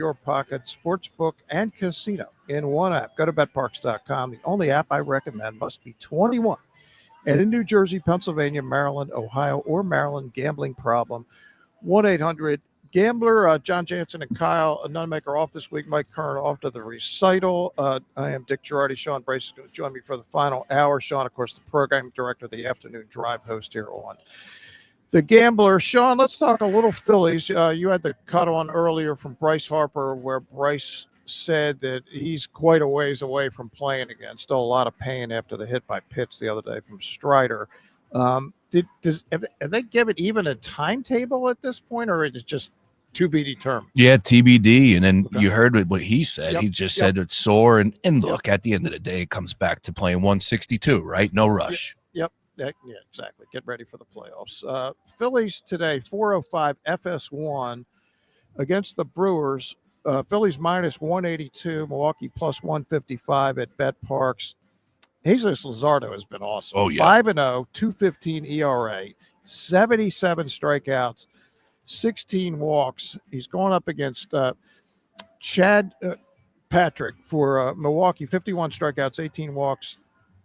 your pocket, sportsbook, and casino in one app. Go to betparx.com. The only app I recommend must be 21 and in New Jersey, Pennsylvania, Maryland, Ohio, or Maryland. Gambling problem, 1-800-GAMBLER. John Jansen and Kyle Nunemaker off this week. Mike Kern off to the recital. I am Dick Jerardi. Sean Brace is going to join me for the final hour. Sean, of course, the programming director, the afternoon drive host here on The Gambler. Sean, let's talk a little Phillies. You had the cut on earlier from Bryce Harper where Bryce said that he's quite a ways away from playing again. Still a lot of pain after the hit by Pitts the other day from Strider. Have they given even a timetable at this point, or is it just to be determined? Yeah, TBD. And then you heard what he said. Yep. He just said it's sore. And look, at the end of the day, it comes back to playing 162, right? No rush. Yep. Yeah, exactly. Get ready for the playoffs. Phillies today, 405 FS1 against the Brewers. Phillies minus 182, Milwaukee plus 155 at Bet Parx. Jesus Luzardo has been awesome. Oh, yeah. 5-0, 2.15 ERA, 77 strikeouts, 16 walks. He's going up against Chad Patrick for Milwaukee, 51 strikeouts, 18 walks,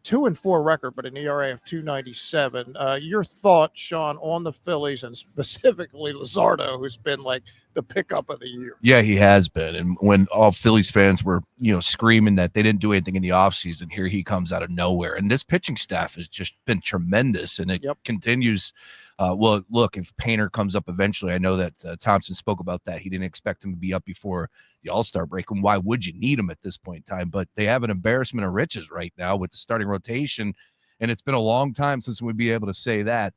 2-4 record, but an ERA of 2.97. Your thoughts, Sean, on the Phillies and specifically Luzardo, who's been like the pickup of the year? Yeah, he has been. And when all Phillies fans were, screaming that they didn't do anything in the offseason, here he comes out of nowhere. And this pitching staff has just been tremendous, and it continues. Well, look, if Painter comes up eventually, I know that Thompson spoke about that. He didn't expect him to be up before the All-Star break. And why would you need him at this point in time? But they have an embarrassment of riches right now with the starting rotation. And it's been a long time since we'd be able to say that,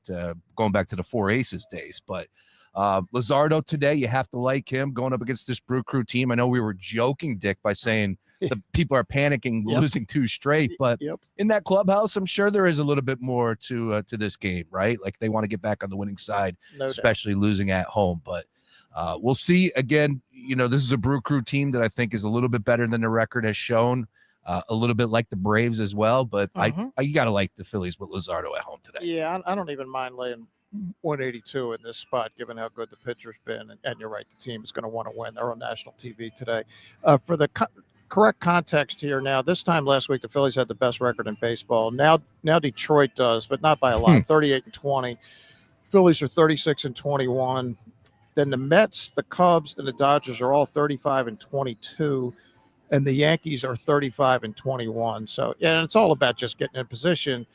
going back to the Four Aces days. But Luzardo today, you have to like him going up against this Brew Crew team. I know we were joking, Dick, by saying the people are panicking, losing two straight. But in that clubhouse, I'm sure there is a little bit more to this game, right? Like they want to get back on the winning side, especially losing at home. But we'll see. Again, this is a Brew Crew team that I think is a little bit better than the record has shown. A little bit like the Braves as well. But you got to like the Phillies with Luzardo at home today. Yeah, I don't even mind laying 182 in this spot, given how good the pitcher's been. And you're right, the team is going to want to win. They're on national TV today. For the correct context here now, this time last week, the Phillies had the best record in baseball. Now Detroit does, but not by a lot, 38-20. Phillies are 36-21. Then the Mets, the Cubs, and the Dodgers are all 35-22. And the Yankees are 35-21. So, yeah, it's all about just getting in position.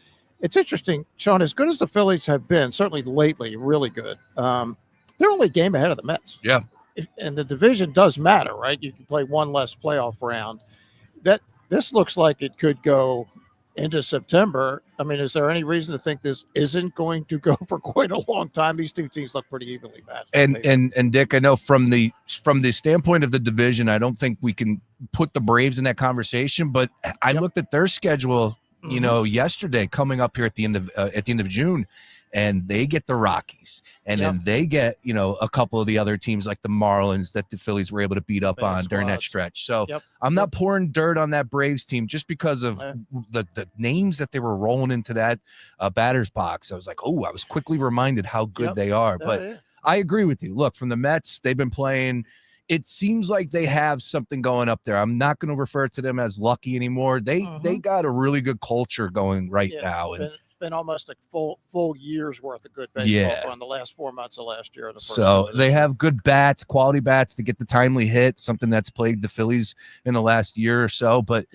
It's interesting, Sean, as good as the Phillies have been, certainly lately, really good. They're only a game ahead of the Mets. Yeah. And the division does matter, right? You can play one less playoff round. This looks like it could go into September. I mean, is there any reason to think this isn't going to go for quite a long time? These two teams look pretty evenly matched. And Dick, I know from the standpoint of the division, I don't think we can put the Braves in that conversation, but I looked at their schedule, yesterday, coming up here at the end of June, and they get the Rockies, and then they get a couple of the other teams like the Marlins that the Phillies were able to beat up on during that stretch. So I'm not pouring dirt on that Braves team just because of the names that they were rolling into that batter's box. I was like, I was quickly reminded how good they are. But I agree with you. Look, from the Mets, they've been playing. It seems like they have something going up there. I'm not going to refer to them as lucky anymore. They got a really good culture going now. And it's been almost a full year's worth of good baseball on the last 4 months of last year. So they have good bats, quality bats to get the timely hit, something that's plagued the Phillies in the last year or so. But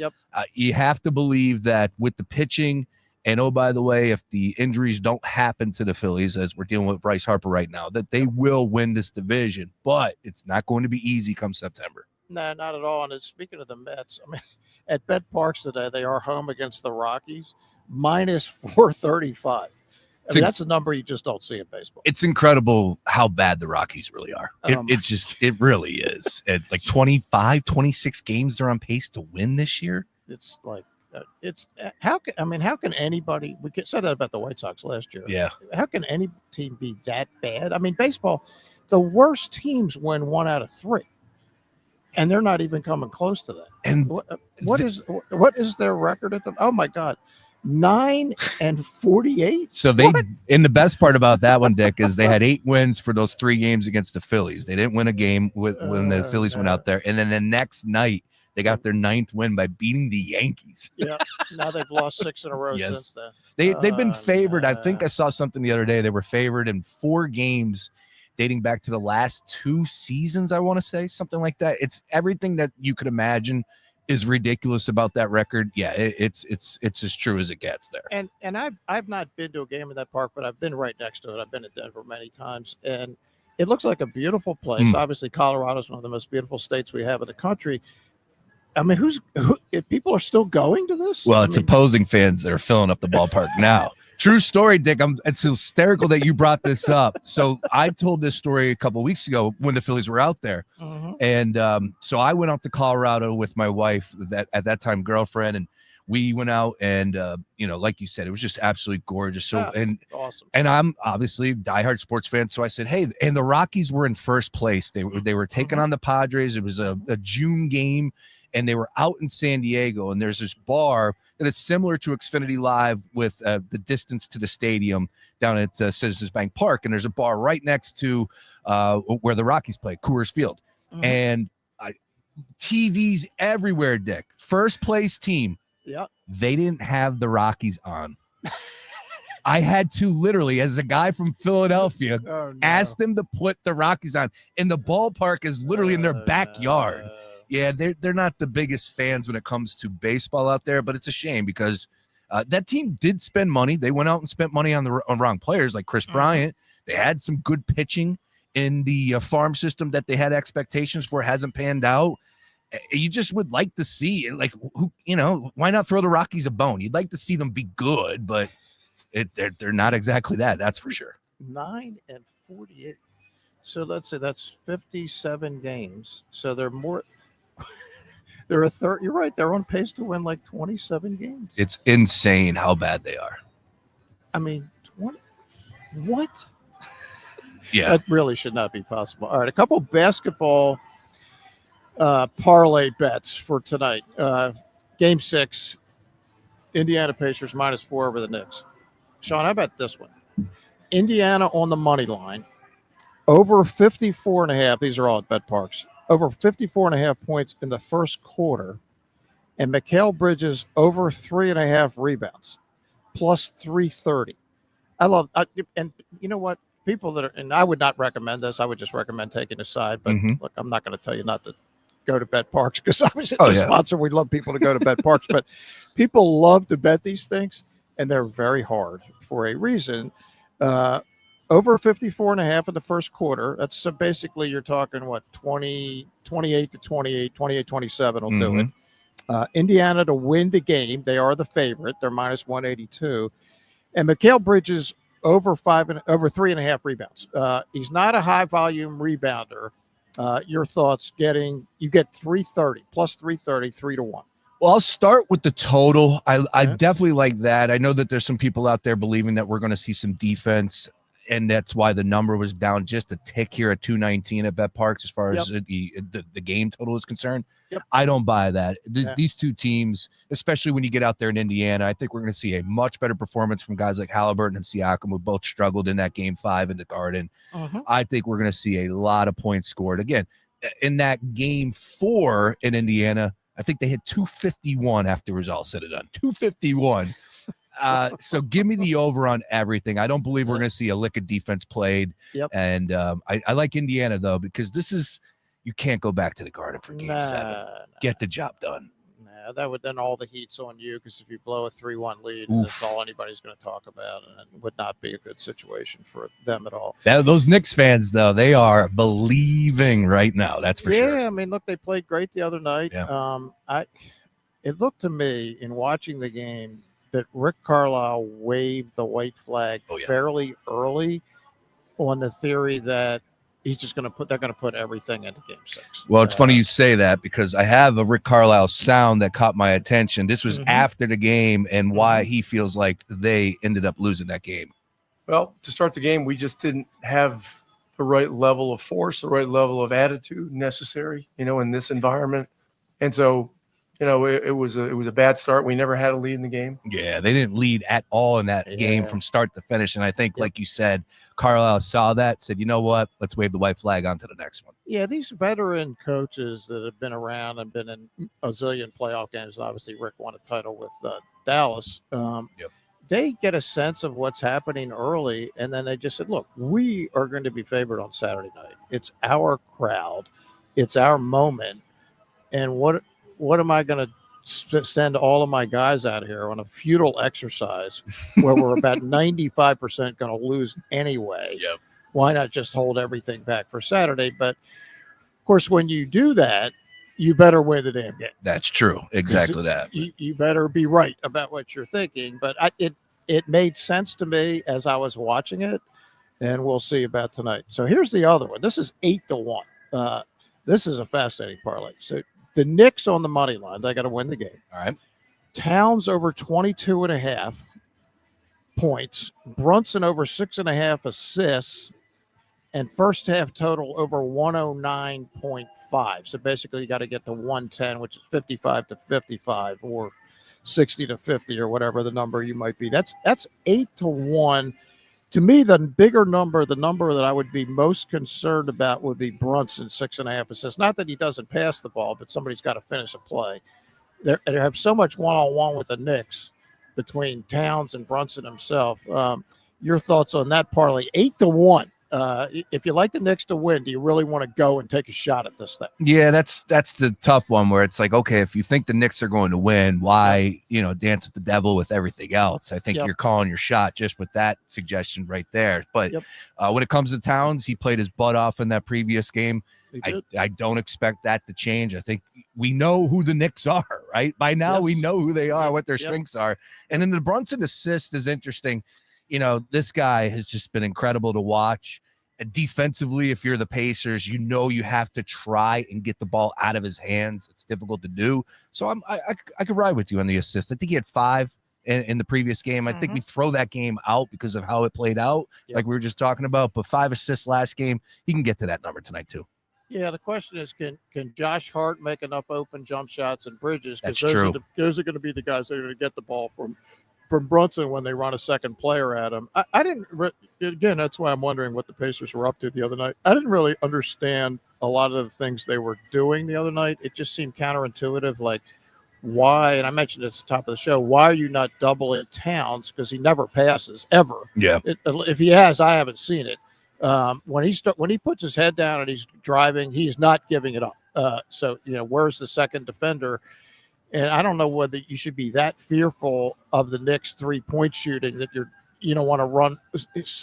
you have to believe that with the pitching, and by the way, if the injuries don't happen to the Phillies, as we're dealing with Bryce Harper right now, that they will win this division. But it's not going to be easy come September. No, not at all. And speaking of the Mets, I mean, at Bet Parx today, they are home against the Rockies, minus 435. That's a number you just don't see in baseball. It's incredible how bad the Rockies really are. It really is. At like 25, 26 games they're on pace to win this year. It's like, how can anybody, we said that about the White Sox last year. Yeah. How can any team be that bad? I mean, baseball, the worst teams win 1 out of 3. And they're not even coming close to that. And what is their record at the? Oh my God, 9-48. So and the best part about that one, Dick, is they had 8 wins for those 3 games against the Phillies. They didn't win a game when the Phillies went out there. And then the next night, they got their 9th win by beating the Yankees. Yeah. Now they've lost 6 in a row Yes. since then. They've been favored. I think I saw something the other day. They were favored in 4 games dating back to the last 2 seasons, I want to say, something like that. It's everything that you could imagine is ridiculous about that record. Yeah, it's as true as it gets there. And I've not been to a game in that park, but I've been right next to it. I've been to Denver many times, and it looks like a beautiful place. Obviously, Colorado is one of the most beautiful states we have in the country. I mean, if people are still going to this? Well, it's opposing fans that are filling up the ballpark now. True story, Dick. It's hysterical that you brought this up. So I told this story a couple of weeks ago when the Phillies were out there. And so I went out to Colorado with my wife, at that time girlfriend, and we went out and like you said, it was just absolutely gorgeous. So awesome. And I'm obviously a diehard sports fan. So I said, hey, and the Rockies were in first place. They were taking on the Padres. It was a June game. And they were out in San Diego, and there's this bar that is similar to Xfinity Live with the distance to the stadium down at Citizens Bank Park. And there's a bar right next to where the Rockies play, Coors Field. And TVs everywhere, Dick. First place team. Yeah. They didn't have the Rockies on. I had to literally, as a guy from Philadelphia, ask them to put the Rockies on. And the ballpark is literally in their backyard. Yeah, they're not the biggest fans when it comes to baseball out there, but it's a shame because that team did spend money. They went out and spent money on wrong players like Chris Bryant. They had some good pitching in the farm system that they had expectations for. Hasn't panned out. You just would like to see, like, why not throw the Rockies a bone? You'd like to see them be good, but they're not exactly that. That's for sure. 9-48. So let's say that's 57 games. So they're more. They're a third. You're right. They're on pace to win like 27 games. It's insane how bad they are. I mean, what? Yeah, that really should not be possible. All right, a couple basketball parlay bets for tonight. Game 6, Indiana Pacers -4 over the Knicks. Sean, how about this one? Indiana on the money line, over 54.5. These are all at Bet Parx. Over 54.5 points in the first quarter, and Mikal Bridges over 3.5 rebounds, plus 330. And you know what? People that are, and I would not recommend this. I would just recommend taking a side. But look, I'm not going to tell you not to go to Bet Parx because obviously the sponsor. We love people to go to Bet Parx, but people love to bet these things, and they're very hard for a reason. Over 54.5 in the first quarter. That's so basically you're talking 28 to 28, 28-27 will do it. Indiana to win the game. They are the favorite. They're -182. And Mikal Bridges over 3.5 rebounds. He's not a high volume rebounder. Your thoughts? You get 330 plus 330, 3-1. Well, I'll start with the total. I definitely like that. I know that there's some people out there believing that we're going to see some defense, and that's why the number was down just a tick here at 219 at Bet Parx as far as the game total is concerned. I don't buy that. These two teams, especially when you get out there in Indiana, I think we're going to see a much better performance from guys like Halliburton and Siakam, who both struggled in that game 5 in the Garden. I think we're going to see a lot of points scored. Again, in that game 4 in Indiana, I think they hit 251 after it was all said and done. 251. So give me the over on everything. I don't believe we're going to see a lick of defense played. And I like Indiana, though, because you can't go back to the Garden for game 7. Get the job done. That would then all the heat's on you, because if you blow a 3-1 lead, that's all anybody's going to talk about, and it would not be a good situation for them at all. Those Knicks fans, though, they are believing right now. That's for sure. Yeah, I mean, look, they played great the other night. It looked to me in watching the game that Rick Carlisle waved the white flag fairly early on the theory that they're going to put everything into game 6. Well, it's funny you say that, because I have a Rick Carlisle sound that caught my attention. This was after the game, and why he feels like they ended up losing that game. Well, to start the game, we just didn't have the right level of force, the right level of attitude necessary, in this environment. And so it was a bad start. We never had a lead in the game. Yeah, they didn't lead at all in that game from start to finish. And I think, like you said, Carlisle saw that, said, you know what, let's wave the white flag on to the next one. Yeah, these veteran coaches that have been around and been in a zillion playoff games. Obviously, Rick won a title with Dallas. They get a sense of what's happening early, and then they just said, look, we are going to be favored on Saturday night. It's our crowd. It's our moment. And what am I going to send all of my guys out here on a futile exercise where we're about 95% going to lose anyway? Yep. Why not just hold everything back for Saturday? But, of course, when you do that, you better win the damn game. That's true. Exactly that. You better be right about what you're thinking. But it made sense to me as I was watching it, and we'll see about tonight. So here's the other one. This is 8-1. This is a fascinating parlay. So the Knicks on the money line, they got to win the game. All right. Towns over 22.5 points. Brunson over 6.5 assists. And first half total over 109.5. So basically, you got to get to 110, which is 55-55 or 60-50 or whatever the number you might be. That's 8-1. To me, the bigger number, the number that I would be most concerned about would be Brunson, 6.5 assists. Not that he doesn't pass the ball, but somebody's got to finish a play. They have so much one-on-one with the Knicks between Towns and Brunson himself. Your thoughts on that parlay? 8-1. If you like the Knicks to win, do you really want to go and take a shot at this thing? Yeah, that's the tough one where it's like, okay, if you think the Knicks are going to win, why, dance with the devil with everything else? I think you're calling your shot just with that suggestion right there. But when it comes to Towns, he played his butt off in that previous game. I don't expect that to change. I think we know who the Knicks are, right? By now, we know who they are, what their strengths are. And then the Brunson assist is interesting. This guy has just been incredible to watch. Defensively, if you're the Pacers, you have to try and get the ball out of his hands. It's difficult to do. So I could ride with you on the assist. I think he had 5 in the previous game. I think we throw that game out because of how it played out, like we were just talking about. But 5 assists last game, he can get to that number tonight too. Yeah, the question is, can Josh Hart make enough open jump shots and bridges? That's true. Those are going to be the guys that are going to get the ball from Brunson when they run a second player at him. Again, that's why I'm wondering what the Pacers were up to the other night. I didn't really understand a lot of the things they were doing the other night. It just seemed counterintuitive, like why, and I mentioned at the top of the show, why are you not doubling Towns? Because he never passes, ever. Yeah. If he has, I haven't seen it. When he puts his head down and he's driving, he's not giving it up. So, where's the second defender? And I don't know whether you should be that fearful of the Knicks 3-point shooting that you don't want to run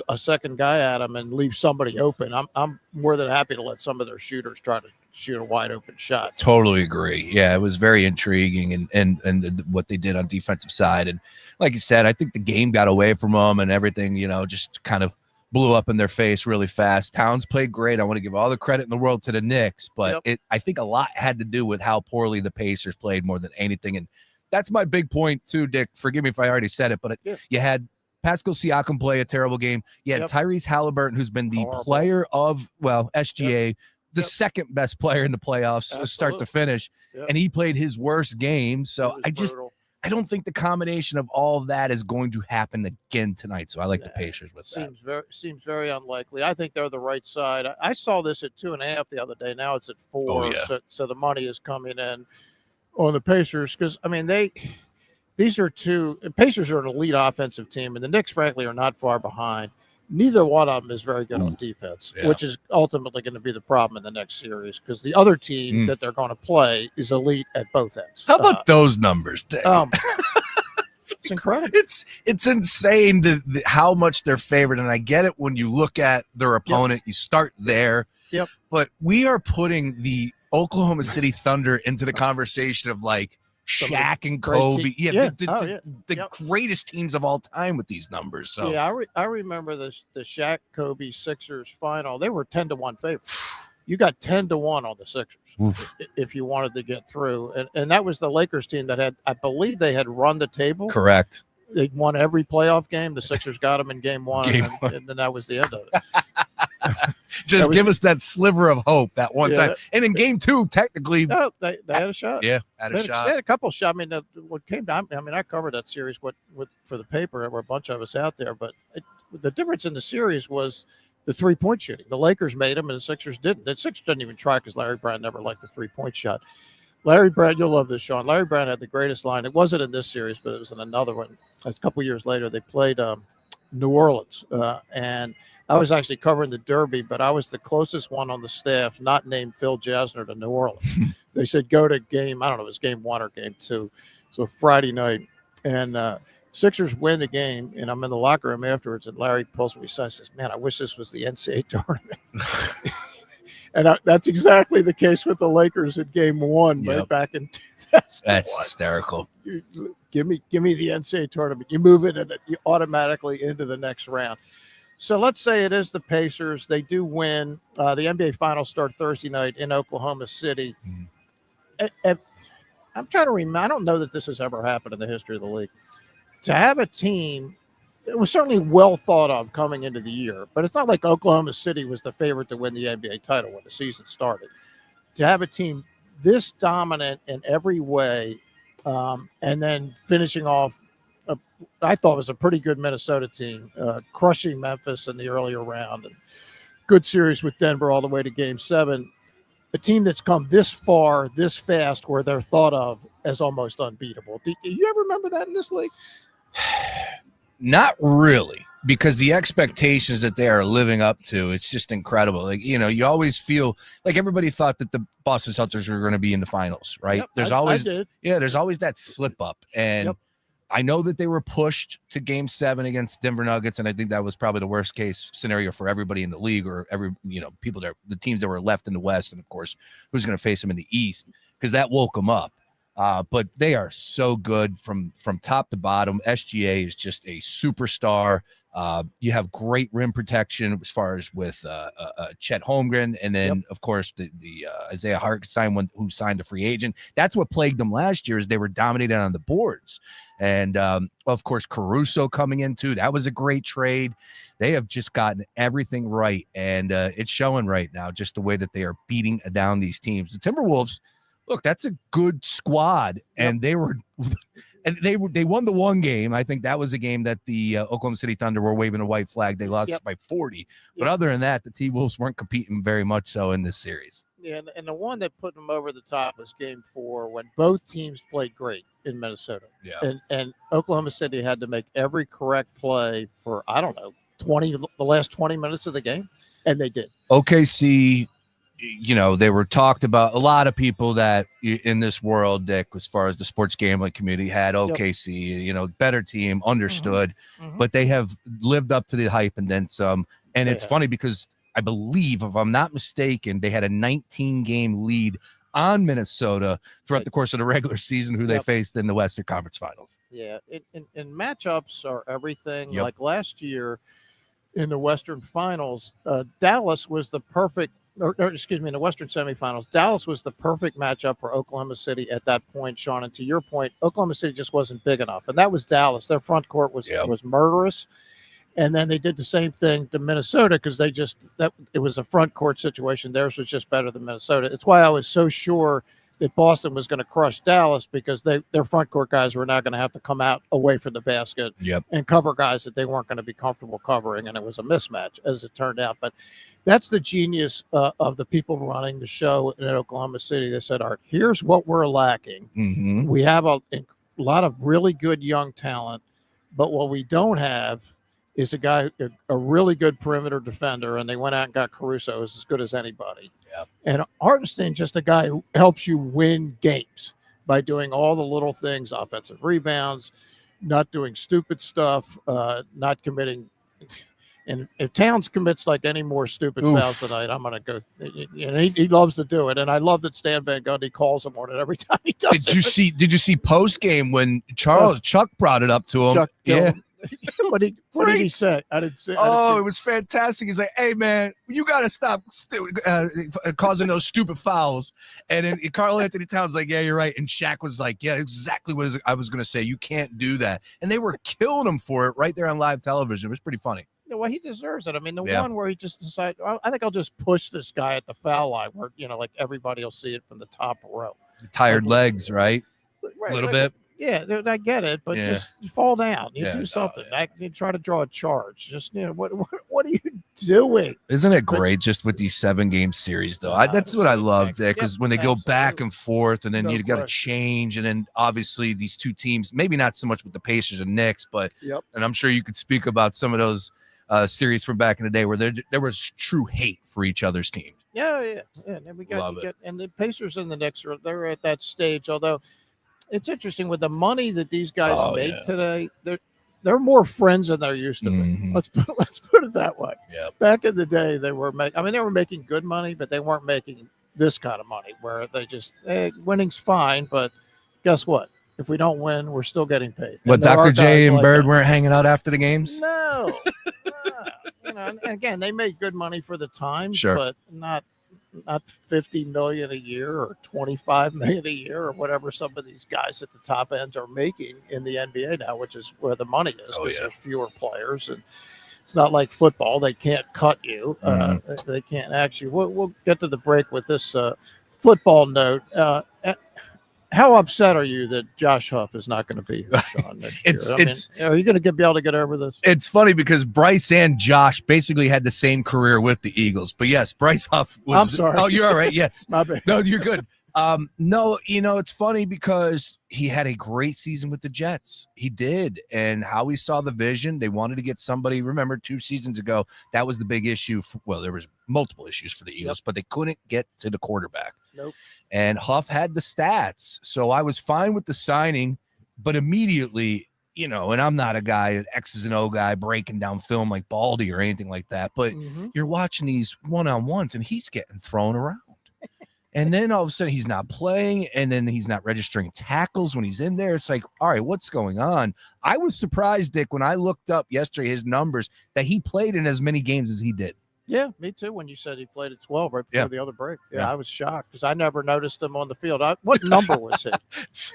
a second guy at them and leave somebody open. I'm more than happy to let some of their shooters try to shoot a wide open shot. Totally agree. Yeah, it was very intriguing and what they did on defensive side. And like you said, I think the game got away from them and everything, just kind of blew up in their face really fast. Towns played great. I want to give all the credit in the world to the Knicks, but I think a lot had to do with how poorly the Pacers played more than anything. And that's my big point too, Dick. Forgive me if I already said it, but you had Pascal Siakam play a terrible game. You had Tyrese Halliburton, who's been the player of, SGA, the second best player in the playoffs, start to finish, and he played his worst game. So I don't think the combination of all of that is going to happen again tonight. So I like the Pacers with that. Seems very unlikely. I think they're the right side. I saw this at 2.5 the other day. Now it's at 4. Oh, yeah. So the money is coming in on the Pacers because Pacers are an elite offensive team, and the Knicks, frankly, are not far behind. Neither one of them is very good on defense, which is ultimately going to be be the problem in the next series because the other team that they're going to play is elite at both ends. How about those numbers, Dick? It's incredible. It's insane how much they're favored, and I get it when you look at their opponent. You start there. Yep. But we are putting the Oklahoma City Thunder into the conversation of like Shaq and Kobe. The greatest teams of all time with these numbers. So I remember the Shaq Kobe Sixers final. They were 10-1 favorites. You got 10-1 on the Sixers if you wanted to get through. And that was the Lakers team that I believe they had run the table. Correct. They won every playoff game. The Sixers got them in game one. And then that was the end of it. Just give us that sliver of hope that one time. And in game 2, technically, no, they had a shot. Yeah, had a shot. They had a couple shots. I mean, what came down. I mean, I covered that series for the paper. There were a bunch of us out there, but the difference in the series was the 3-point shooting. The Lakers made them, and the Sixers didn't. The Sixers didn't even try because Larry Brown never liked the 3-point shot. Larry Brown, you'll love this, Sean. Larry Brown had the greatest line. It wasn't in this series, but it was in another one. A couple years later, they played New Orleans, and I was actually covering the Derby, but I was the closest one on the staff, not named Phil Jasner, to New Orleans. They said, go to game, I don't know, it was game 1 or game 2. So Friday night, and Sixers win the game, and I'm in the locker room afterwards, and Larry pulls me aside and says, man, I wish this was the NCAA tournament. And that's exactly the case with the Lakers in game 1, right back in 2001. That's hysterical. Give me the NCAA tournament. You move it, and you automatically into the next round. So let's say it is the Pacers. They do win. The NBA Finals start Thursday night in Oklahoma City. And I'm trying to remember. I don't know that this has ever happened in the history of the league. To have a team, it was certainly well thought of coming into the year, but it's not like Oklahoma City was the favorite to win the NBA title when the season started. To have a team this dominant in every way, and then finishing off, I thought was a pretty good Minnesota team, crushing Memphis in the earlier round, and good series with Denver all the way to game 7. A team that's come this far, this fast, where they're thought of as almost unbeatable. Do you ever remember that in this league? Not really, because the expectations that they are living up to, it's just incredible. Like, you always feel like everybody thought that the Boston Celtics were going to be in the finals, right? Yep, there's always that slip up. And I know that they were pushed to game 7 against Denver Nuggets, and I think that was probably the worst case scenario for everybody in the league, or people that the teams that were left in the West, and of course who's going to face them in the East, because that woke them up. But they are so good from top to bottom. SGA is just a superstar. You have great rim protection as far as with Chet Holmgren, and then of course the Isaiah Hartenstein, who signed a free agent. That's what plagued them last year, is they were dominated on the boards. And of course Caruso coming in too. That was a great trade. They have just gotten everything right, and it's showing right now, just the way that they are beating down these teams. The Timberwolves, look, that's a good squad, and they won the one game. I think that was a game that the Oklahoma City Thunder were waving a white flag. They lost by 40. But other than that, the T-Wolves weren't competing very much so in this series. Yeah, and the one that put them over the top was game 4, when both teams played great in Minnesota. Yeah. And Oklahoma City had to make every correct play for, I don't know, the last 20 minutes of the game, and they did. OKC, they were talked about, a lot of people that in this world, Dick, as far as the sports gambling community, had OKC, better team, understood, but they have lived up to the hype and then some. And it's funny because I believe, if I'm not mistaken, they had a 19-game lead on Minnesota throughout the course of the regular season, who they faced in the Western Conference Finals. Yeah, and matchups are everything. Like last year in the Western Finals, Dallas was the perfect, in the Western semifinals, Dallas was the perfect matchup for Oklahoma City at that point, Sean. And to your point, Oklahoma City just wasn't big enough. And that was Dallas. Their front court was murderous. And then they did the same thing to Minnesota, because it was a front court situation. Theirs was just better than Minnesota. It's why I was so sure that Boston was going to crush Dallas, because their front court guys were not going to have to come out away from the basket and cover guys that they weren't going to be comfortable covering. And it was a mismatch, as it turned out. But that's the genius of the people running the show in Oklahoma City. They said, all right, here's what we're lacking. Mm-hmm. We have a lot of really good young talent, but what we don't have is a really good perimeter defender, and they went out and got Caruso, who's as good as anybody. Yep. And Hartenstein, just a guy who helps you win games by doing all the little things, offensive rebounds, not doing stupid stuff, not committing. And if Towns commits like any more stupid fouls tonight, I'm going to go. He loves to do it, and I love that Stan Van Gundy calls him on it every time he does it. Did you see post game when Chuck brought it up to him? Chuck what did he say? I didn't say. It was fantastic. He's like, "Hey, man, you got to stop causing those stupid fouls." And then Karl Anthony Towns like, "Yeah, you're right." And Shaq was like, "Yeah, exactly what I was going to say. You can't do that." And they were killing him for it right there on live television. It was pretty funny. Well, he deserves it. I mean, the Yeah. one where he just decided, well, I think I'll just push this guy at the foul line where, like everybody will see it from the top row. Tired legs, right? Right, A little bit. Yeah, I get it, but Yeah. just fall down. You do something. You try to draw a charge. Just, what are you doing? Isn't it great just with these 7-game series, though? That's what I love, Dick, because when they go back and forth and then you got to change. And then obviously these two teams, maybe not so much with the Pacers and Knicks, but and I'm sure you could speak about some of those series from back in the day where there was true hate for each other's teams. Yeah. And then we got, and the Pacers and the Knicks they're at that stage, although it's interesting with the money that these guys make today. They're more friends than they're used to be. Let's put it that way. Yeah. Back in the day, they were making good money, but they weren't making this kind of money where they just winning's fine, but guess what? If we don't win, we're still getting paid. What, Dr. J and Bird weren't hanging out after the games? No. And again, they made good money for the time, but not $50 million a year or $25 million a year or whatever some of these guys at the top end are making in the NBA now, which is where the money is because there's fewer players and it's not like football. They can't cut you. They can't actually. We'll get to the break with this football note. How upset are you that Josh Huff is not going to be here, Sean, next year? Are you going to be able to get over this? It's funny because Bryce and Josh basically had the same career with the Eagles. But yes, Bryce Huff was. I'm sorry. Oh, you're all right. Yes. My bad. No, you're good. No, it's funny because he had a great season with the Jets. He did. And Howie saw the vision. They wanted to get somebody. Remember 2 seasons ago, that was the big issue. There was multiple issues for the Eagles, but they couldn't get to the quarterback. Nope. And Huff had the stats. So I was fine with the signing, but immediately, and I'm not a guy, an X's and O guy breaking down film like Baldy or anything like that. But you're watching these one-on-ones and he's getting thrown around. And then all of a sudden he's not playing and then he's not registering tackles when he's in there. It's like, all right, what's going on? I was surprised, Dick, when I looked up yesterday his numbers that he played in as many games as he did. Yeah, me too. When you said he played at 12 right before the other break. Yeah, I was shocked because I never noticed him on the field. What number was he?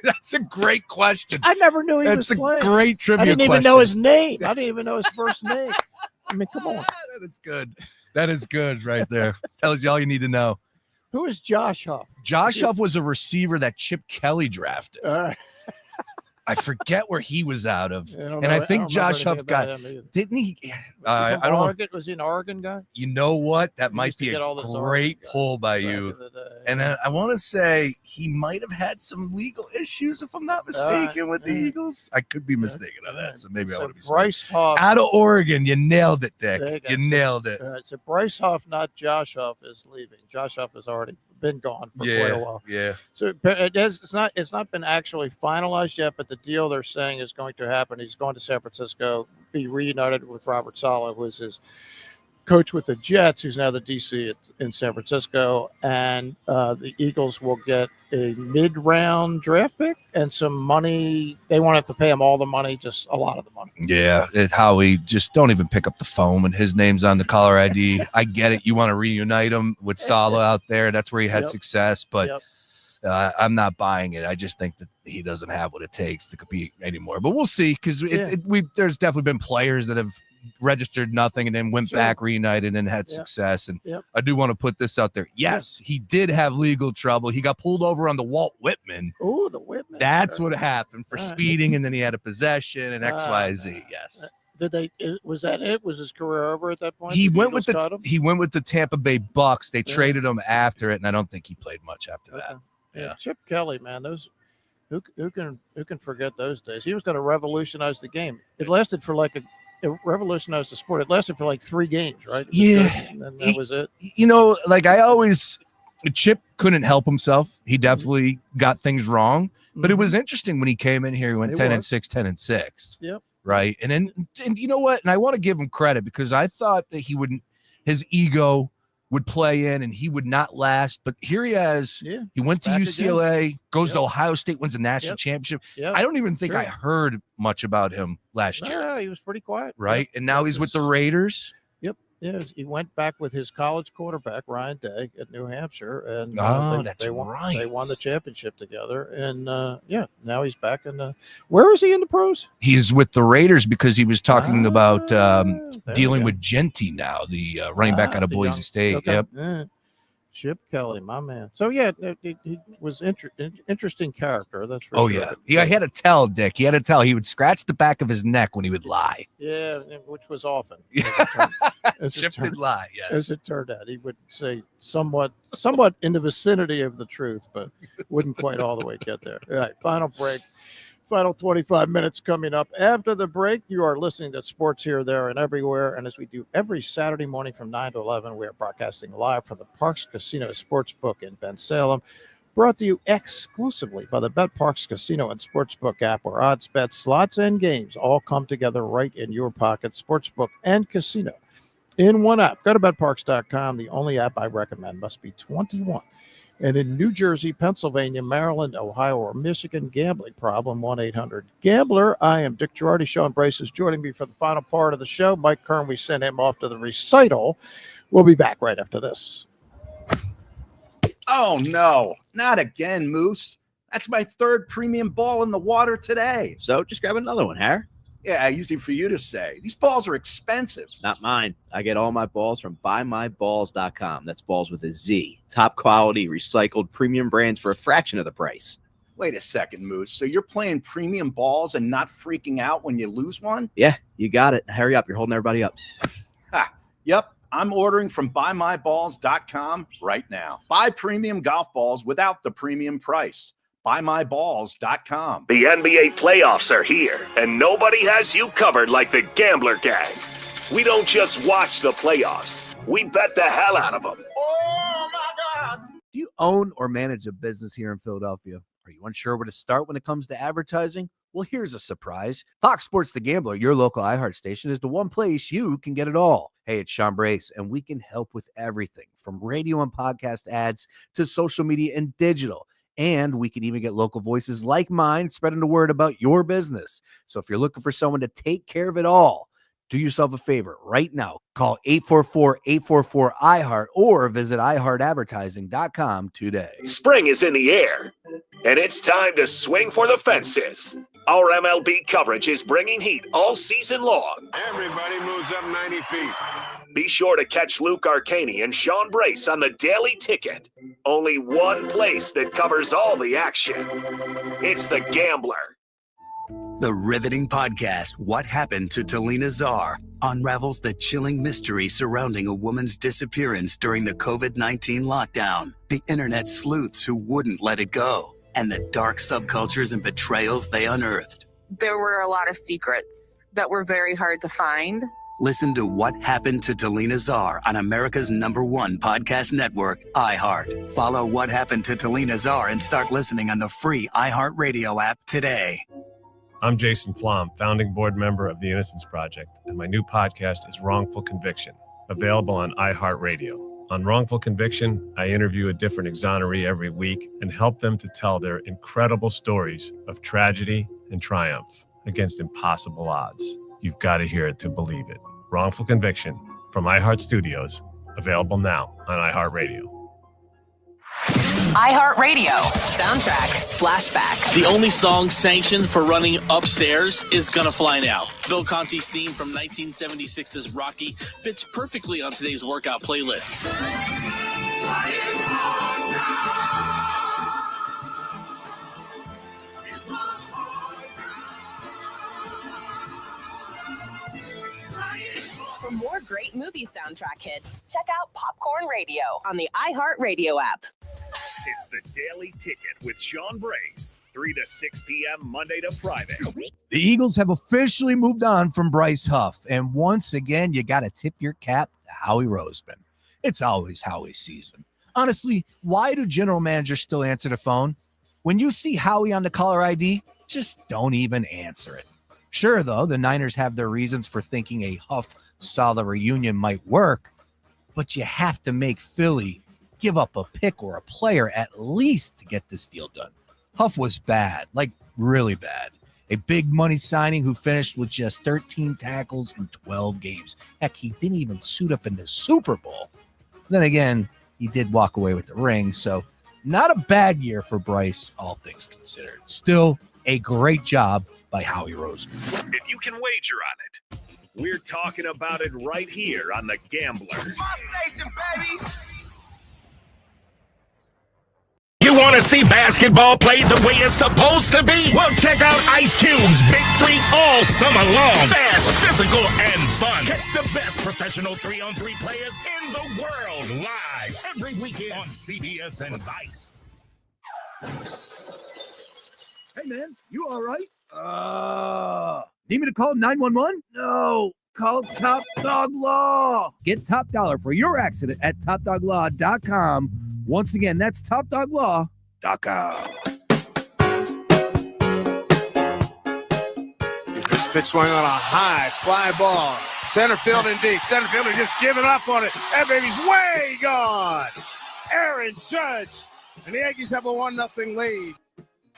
That's a great question. I never knew he was playing. That's a great trivia question. I didn't even know his name. I didn't even know his first name. I mean, come on. That is good. That is good right there. It tells you all you need to know. Who is Josh Huff? Josh Huff was a receiver that Chip Kelly drafted. I forget where he was out of. I think Josh Huff didn't he? Was he an Oregon guy? You know what? That might be a great pull by you. And I want to say he might have had some legal issues, if I'm not mistaken, with the Eagles. I could be mistaken on that. So maybe I want to be Bryce Huff. Out of Oregon. You nailed it, Dick. You nailed it. So Bryce Huff, not Josh Huff, is leaving. Josh Huff has already been gone for quite a while. Yeah. So it's not been actually finalized yet, but the deal they're saying is going to happen. He's going to San Francisco, be reunited with Robert Saleh, who was his coach with the Jets, who's now the DC in San Francisco, and the Eagles will get a mid-round draft pick and some money. They won't have to pay him all the money, just a lot of the money. Yeah, Howie, just don't even pick up the phone when his name's on the caller ID. I get it. You want to reunite him with Saleh out there. That's where he had success, but I'm not buying it. I just think that he doesn't have what it takes to compete anymore. But we'll see, because there's definitely been players that have registered nothing and then went back, reunited, and had success. And I do want to put this out there. Yes, he did have legal trouble. He got pulled over on the Walt Whitman. Oh, the Whitman. That's what happened for speeding, and then he had a possession and XYZ. Yes. Was that it? Was his career over at that point? He went with the Tampa Bay Bucks. They traded him after it, and I don't think he played much after that. Yeah, Chip Kelly, man, those who can forget those days? He was going to revolutionize the game. It lasted for it revolutionized the sport. It lasted for 3 games, right? And that was it. Chip couldn't help himself. He definitely got things wrong, but it was interesting when he came in here. He went 10-6, 10-6. Yep. Right. And you know what? And I want to give him credit because I thought that his ego would play in and he would not last. But here he is. Yeah. He went to UCLA, goes to Ohio State, wins a national championship. Yep. I don't even think I heard much about him last year. Yeah, he was pretty quiet. Right. And now he's with the Raiders. Yep. Yes, he went back with his college quarterback Ryan Day at New Hampshire, and that's they won, right. They won the championship together, and now he's back in. Where is he in the pros? He's with the Raiders because he was talking about dealing go. with Genty now, the running back out of Boise State. Okay. Yep. Chip Kelly, my man. So yeah, he was interesting character. That's for sure. Yeah. He had to tell Dick. He had to tell. He would scratch the back of his neck when he would lie. Yeah, which was often. Chip did lie. Yes. As it turned out, he would say somewhat in the vicinity of the truth, but wouldn't quite all the way get there. All right, final break. Final 25 minutes coming up. After the break, you are listening to Sports Here, There, and Everywhere. And as we do every Saturday morning from 9 to 11, we are broadcasting live from the Parx Casino Sportsbook in Bensalem, brought to you exclusively by the Bet Parx Casino and Sportsbook app, where odds, bets, slots, and games all come together right in your pocket. Sportsbook and casino in one app. Go to betparx.com. The only app I recommend must be 21. And in New Jersey, Pennsylvania, Maryland, Ohio, or Michigan, gambling problem, 1-800-GAMBLER. I am Dick Jerardi. Sean Brace is joining me for the final part of the show. Mike Kern, we sent him off to the recital. We'll be back right after this. Oh, no, not again, Moose. That's my third premium ball in the water today. So just grab another one, Harry. Yeah, easy for you to say. These balls are expensive. Not mine. I get all my balls from buymyballs.com. That's balls with a Z. Top quality, recycled premium brands for a fraction of the price. Wait a second, Moose. So you're playing premium balls and not freaking out when you lose one? Yeah, you got it. Hurry up. You're holding everybody up. Ha. Yep. I'm ordering from buymyballs.com right now. Buy premium golf balls without the premium price. BuyMyBalls.com. The NBA playoffs are here, and nobody has you covered like the Gambler Gang. We don't just watch the playoffs. We bet the hell out of them. Oh, my God. Do you own or manage a business here in Philadelphia? Are you unsure where to start when it comes to advertising? Well, here's a surprise. Fox Sports The Gambler, your local iHeart station, is the one place you can get it all. Hey, it's Sean Brace, and we can help with everything from radio and podcast ads to social media and digital. And we can even get local voices like mine spreading the word about your business. So if you're looking for someone to take care of it all, do yourself a favor right now. Call 844-844-iHeart or visit iHeartAdvertising.com today. Spring is in the air, and it's time to swing for the fences. Our MLB coverage is bringing heat all season long. Everybody moves up 90 feet. Be sure to catch Luke Arcani and Sean Brace on the Daily Ticket. Only one place that covers all the action. It's The Gambler. The riveting podcast, What Happened to Talina Czar, unravels the chilling mystery surrounding a woman's disappearance during the COVID-19 lockdown, the internet sleuths who wouldn't let it go, and the dark subcultures and betrayals they unearthed. There were a lot of secrets that were very hard to find. Listen to What Happened to Talina Czar on America's #1 podcast network, iHeart. Follow What Happened to Talina Czar and start listening on the free iHeartRadio app today. I'm Jason Flom, founding board member of the Innocence Project, and my new podcast is Wrongful Conviction, available on iHeartRadio. On Wrongful Conviction, I interview a different exoneree every week and help them to tell their incredible stories of tragedy and triumph against impossible odds. You've got to hear it to believe it. Wrongful Conviction from iHeart Studios, available now on iHeartRadio. iHeartRadio soundtrack flashback. The only song sanctioned for running upstairs is Gonna Fly Now. Bill Conti's theme from 1976's Rocky fits perfectly on today's workout playlists. For more great movie soundtrack hits, check out Popcorn Radio on the iHeartRadio app. It's the Daily Ticket with Sean Brace, 3 to 6 p.m. Monday to Friday. The Eagles have officially moved on from Bryce Huff, and once again, you got to tip your cap to Howie Roseman. It's always Howie season. Honestly, why do general managers still answer the phone? When you see Howie on the caller ID, just don't even answer it. Sure, though, the Niners have their reasons for thinking a Huff-Saleh reunion might work, but you have to make Philly give up a pick or a player at least to get this deal done. Huff was bad, like really bad. a big money signing who finished with just 13 tackles in 12 games. Heck, he didn't even suit up in the Super Bowl. Then again, he did walk away with the ring, so not a bad year for Bryce, all things considered. Still a great job by Howie Roseman. If you can wager on it, we're talking about it right here on The Gambler. My station, baby. You want to see basketball played the way it's supposed to be? Well, check out Ice Cube's Big Three all summer long. Fast, physical, and fun. Catch the best professional 3-on-3 players in the world live every weekend on CBS and Vice. Hey, man, you all right? Need me to call 911? No. Call Top Dog Law. Get top dollar for your accident at topdoglaw.com. Once again, that's topdoglaw.com. This pitch swung on a high fly ball. Center field and deep. Center fielder just giving up on it. That baby's way gone. Aaron Judge. And the Yankees have a 1-0 lead.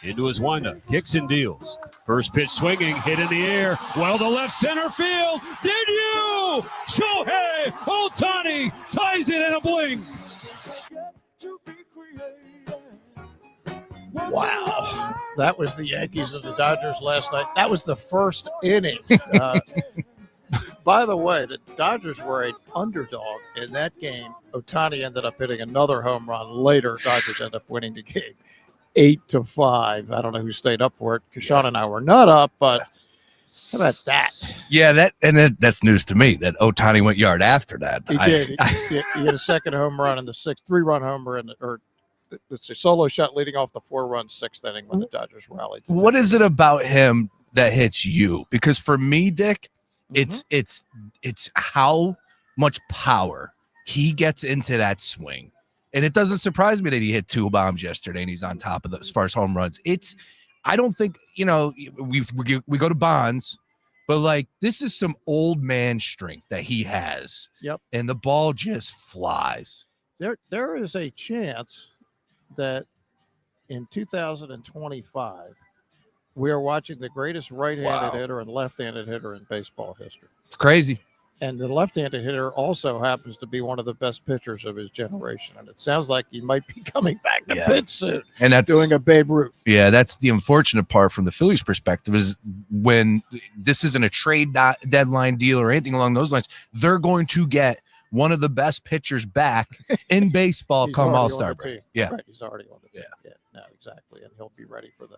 Into his windup, kicks and deals. First pitch swinging, hit in the air. Well, the left center field. Did you? Shohei Ohtani ties it in a blink. Wow. That was the Yankees and the Dodgers last night. That was the first inning. By the way, the Dodgers were an underdog in that game. Ohtani ended up hitting another home run later. Dodgers ended up winning the game 8-5. I don't know who stayed up for it. Sean and I were not up, but how about that? Yeah, that's news to me that Ohtani went yard after that. He did. He had a second home run in the sixth, 3-run homer, it's a solo shot leading off the 4-run sixth inning when the Dodgers rallied. What is it about him that hits you? Because for me, Dick, it's how much power he gets into that swing. And it doesn't surprise me that he hit 2 bombs yesterday and he's on top of as far as home runs. I don't think, we go to Bonds, but like this is some old man strength that he has. Yep. And the ball just flies. There is a chance that in 2025 we are watching the greatest right-handed hitter and left-handed hitter in baseball history. It's crazy. And the left-handed hitter also happens to be one of the best pitchers of his generation. And it sounds like he might be coming back to pitch soon. And that's doing a Babe Ruth. Yeah, that's the unfortunate part from the Phillies' perspective is when this isn't a trade deadline deal or anything along those lines, they're going to get one of the best pitchers back in baseball come All-Star break. Yeah. Right, he's already on the team. Yeah, no, exactly. And he'll be ready for the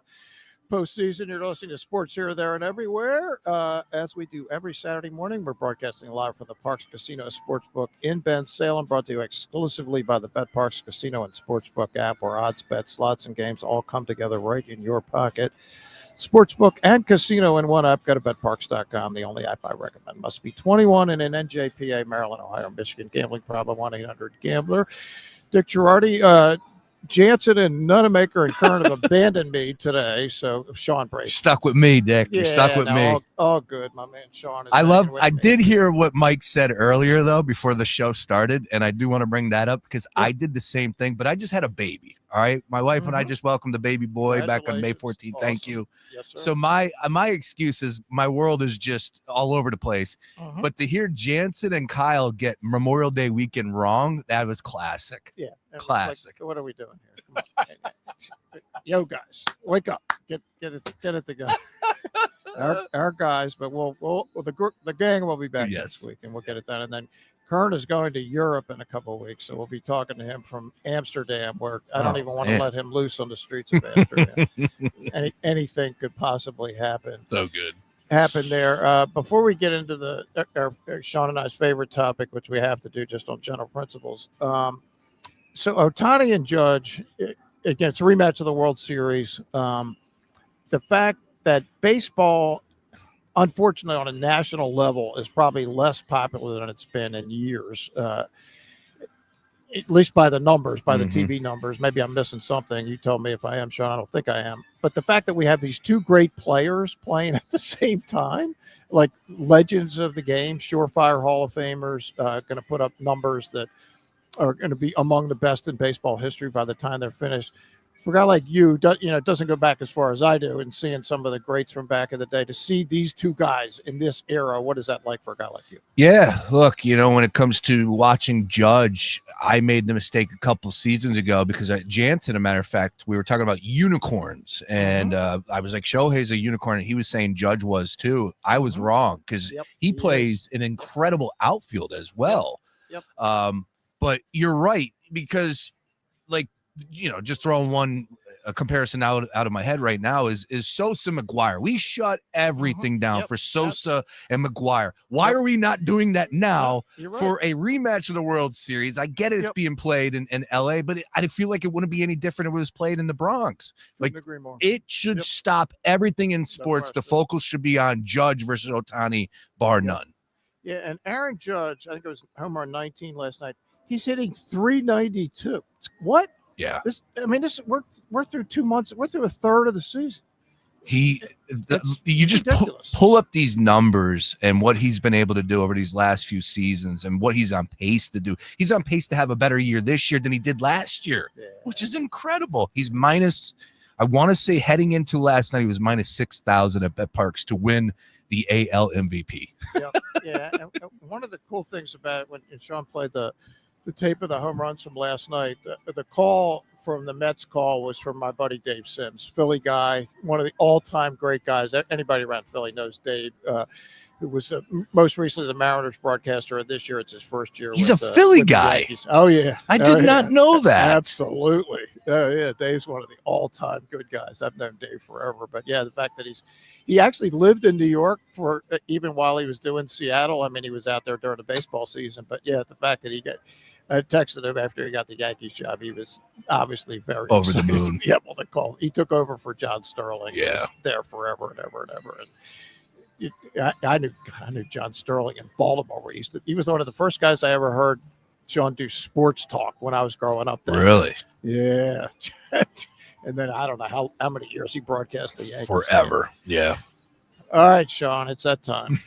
postseason. You're listening to Sports Here, There, and Everywhere. As we do every Saturday morning, we're broadcasting live from the Parx Casino Sportsbook in Bensalem, brought to you exclusively by the Bet Parx Casino and Sportsbook app, where odds, bets, slots, and games all come together right in your pocket. Sportsbook and casino in one app. Go to betparx.com. The only app I recommend. Must be 21 and in NJPA, Maryland, Ohio, Michigan. Gambling problem, 1-800-GAMBLER. Dick Jerardi, Jansen and Nunemaker and Kern have abandoned me today, so Sean Brace. Stuck with me, Dick. You're stuck with me. All good, my man Sean. I did hear what Mike said earlier, though, before the show started, and I do want to bring that up because I did the same thing, but I just had a baby, all right? My wife and I just welcomed the baby boy back on May 14th. Awesome. Thank you. Yes, sir. So my excuse is my world is just all over the place, but to hear Jansen and Kyle get Memorial Day weekend wrong, that was classic. Yeah. Classic. What are we doing here? Come on. Yo, guys, wake up. Get it together. our guys, but the gang will be back next week, and we'll get it done. And then Kern is going to Europe in a couple of weeks, so we'll be talking to him from Amsterdam, where I don't even want to let him loose on the streets of Amsterdam. Anything could possibly happen. So good. Happen there. Before we get into Sean and I's favorite topic, which we have to do just on general principles. So Ohtani and Judge, again, it's a rematch of the World Series. The fact that baseball, unfortunately, on a national level, is probably less popular than it's been in years, at least by the numbers, by the TV numbers. Maybe I'm missing something. You tell me if I am, Sean. I don't think I am. But the fact that we have these two great players playing at the same time, like legends of the game, surefire Hall of Famers, going to put up numbers that are going to be among the best in baseball history by the time they're finished. for a guy like you, doesn't go back as far as I do, and seeing some of the greats from back in the day, to see these two guys in this era, what is that like for a guy like you? Yeah, look, when it comes to watching Judge, I made the mistake a couple seasons ago because at Jansen, a matter of fact, we were talking about unicorns, and I was like, Shohei's a unicorn, and he was saying Judge was too. I was wrong because he plays an incredible outfield as well. Yep. But you're right, because just throwing a comparison out of my head right now is Sosa McGuire. We shut everything down for Sosa and McGuire. Why are we not doing that now for a rematch of the World Series? I get it, it's being played in LA, but I feel like it wouldn't be any different if it was played in the Bronx. Like, agree more. It should stop everything in sports. The focus should be on Judge versus Ohtani, bar none. Yeah, and Aaron Judge, I think it was home run 19 last night. He's hitting 392. What? Yeah. We're through 2 months. We're through a third of the season. You just pull up these numbers and what he's been able to do over these last few seasons and what he's on pace to do. He's on pace to have a better year this year than he did last year, which is incredible. He's minus, I want to say heading into last night, he was minus 6,000 at Bet Parx to win the AL MVP. Yeah. And one of the cool things about it, when Sean played the tape of the home runs from last night, the call from the Mets call was from my buddy Dave Sims, Philly guy, one of the all-time great guys. Anybody around Philly knows Dave, who was most recently the Mariners broadcaster, and this year it's his first year. He's a Philly guy. Oh, yeah. I did not know that. Absolutely. Yeah, Dave's one of the all-time good guys. I've known Dave forever. But, yeah, the fact that he actually lived in New York for even while he was doing Seattle. I mean, he was out there during the baseball season. But, yeah, the fact that I texted him after he got the Yankees job. He was obviously very over the moon. Yeah, well, the call. He took over for John Sterling. Yeah, he was there forever and ever and ever. And I knew John Sterling in Baltimore. He was one of the first guys I ever heard Sean do sports talk when I was growing up there. Really? Yeah. And then I don't know how many years he broadcast the Yankees. Forever. Yeah. All right, Sean, it's that time.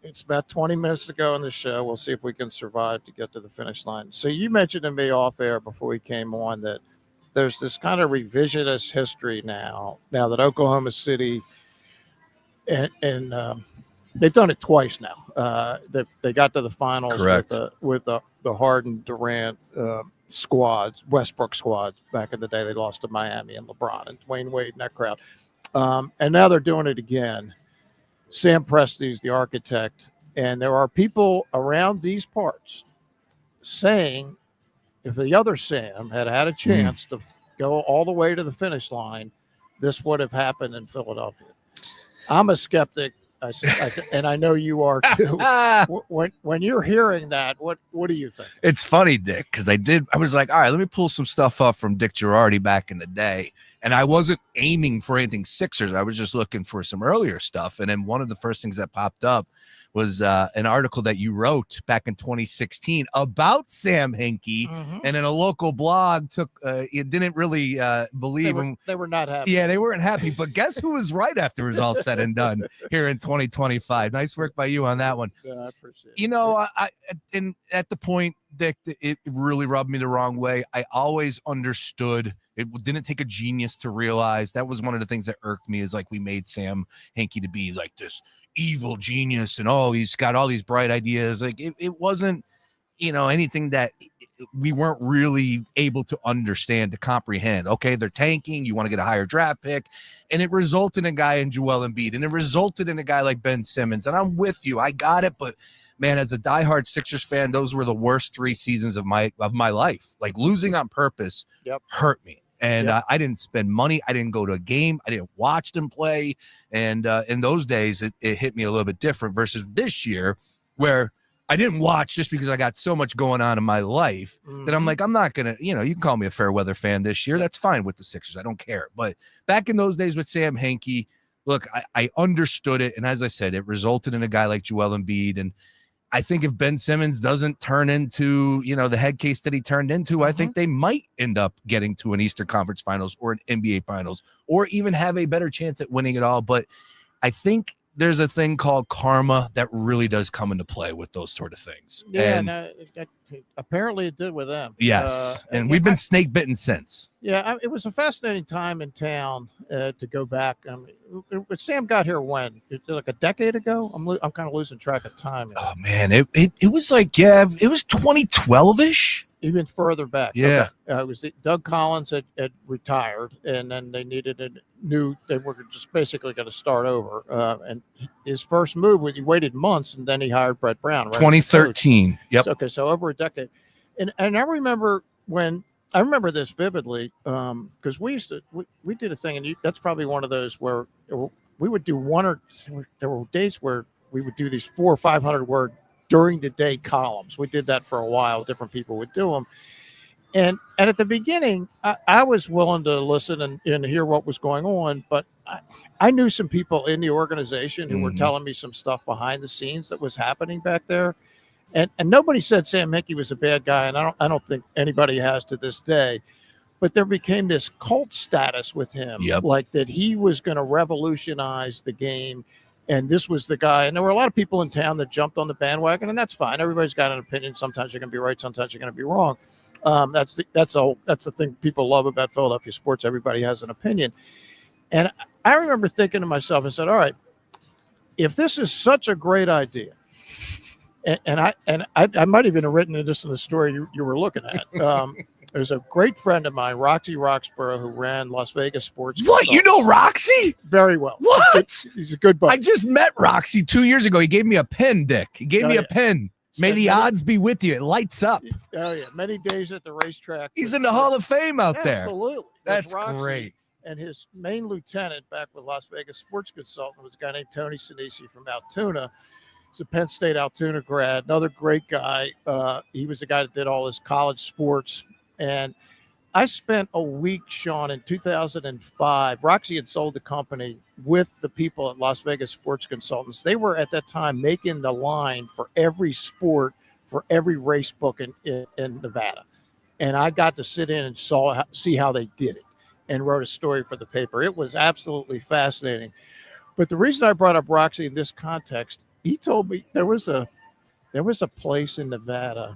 It's about 20 minutes to go in the show. We'll see if we can survive to get to the finish line. So you mentioned to me off air before we came on that there's this kind of revisionist history now that Oklahoma City and they've done it twice now. They got to the finals. Correct. with the Harden, Durant squad, Westbrook squad. Back in the day, they lost to Miami and LeBron and Dwayne Wade and that crowd. And now they're doing it again. Sam Presti's the architect, and there are people around these parts saying if the other Sam had a chance to go all the way to the finish line, this would have happened in Philadelphia. I'm a skeptic, and I know you are too. When you're hearing that, what do you think? It's funny, Dick, because I was like, all right, let me pull some stuff up from Dick Jerardi back in the day. And I wasn't aiming for anything Sixers. I was just looking for some earlier stuff. And then one of the first things that popped up was an article that you wrote back in 2016 about Sam Hinkie, and in a local blog it didn't really believe him. They were not happy. Yeah, they weren't happy. But guess who was right after it was all said and done here in 2025? Nice work by you on that one. Yeah, I appreciate it. At the point, Dick, it really rubbed me the wrong way. I always understood. It didn't take a genius to realize. That was one of the things that irked me, is like we made Sam Hinkie to be like this evil genius and he's got all these bright ideas. Like it wasn't, anything that we weren't really able to understand, to comprehend. Okay, they're tanking. You want to get a higher draft pick. And it resulted in a guy in Joel Embiid, and it resulted in a guy like Ben Simmons. And I'm with you. I got it. But man, as a diehard Sixers fan, those were the worst 3 seasons of my life. Like losing on purpose hurt me. And I didn't spend money. I didn't go to a game. I didn't watch them play. And in those days, it hit me a little bit different versus this year, where I didn't watch just because I got so much going on in my life that I'm like, I'm not going to, you can call me a fair weather fan this year. That's fine with the Sixers. I don't care. But back in those days with Sam Hinkie, look, I understood it. And as I said, it resulted in a guy like Joel Embiid. And I think if Ben Simmons doesn't turn into, the head case that he turned into, I think they might end up getting to an Eastern Conference Finals or an NBA Finals, or even have a better chance at winning it all. But I think there's a thing called karma that really does come into play with those sort of things. Yeah, And apparently it did with them. yes, and we've been snake bitten since. Yeah, it was a fascinating time in town to go back. I mean, Sam got here when? Like a decade ago? I'm kind of losing track of time. Oh man, it was like, yeah, it was 2012ish. Even further back. Yeah. Okay. It was Doug Collins had retired, and then they needed they were just basically going to start over. And his first move, he waited months, and then he hired Brett Brown. Right, 2013. Yep. So over a decade. And I remember this vividly because we did a thing, and that's probably one of those where we would do there were days where we would do these 400 or 500 word during the day columns. We did that for a while. Different people would do them. And at the beginning, I was willing to listen and hear what was going on, but I knew some people in the organization who were telling me some stuff behind the scenes that was happening back there. And nobody said Sam Hinkie was a bad guy, and I don't think anybody has to this day. But there became this cult status with him, like that he was going to revolutionize the game. And this was the guy. And there were a lot of people in town that jumped on the bandwagon, and that's fine. Everybody's got an opinion. Sometimes you're going to be right. Sometimes you're going to be wrong. That's the thing people love about Philadelphia sports. Everybody has an opinion. And I remember thinking to myself, I said, all right, if this is such a great idea, and I might even have written this in the story you were looking at. There's a great friend of mine, Roxy Roxborough, who ran Las Vegas Sports. What? You know Roxy? Very well. What? He's a good buddy. I just met Roxy 2 years ago. He gave me a pin, Dick. He gave me a pin. May the odds be with you. It lights up. Oh, yeah. Many days at the racetrack. He's in the Hall of Fame out there. Absolutely. That's great. And his main lieutenant back with Las Vegas Sports Consultant was a guy named Tony Sinisi from Altoona. He's a Penn State Altoona grad, another great guy. He was the guy that did all his college sports. And I spent a week, Sean, in 2005. Roxy had sold the company with the people at Las Vegas Sports Consultants. They were at that time making the line for every sport, for every race book in Nevada. And I got to sit in and see how they did it and wrote a story for the paper. It was absolutely fascinating. But the reason I brought up Roxy in this context, he told me there was a place in Nevada.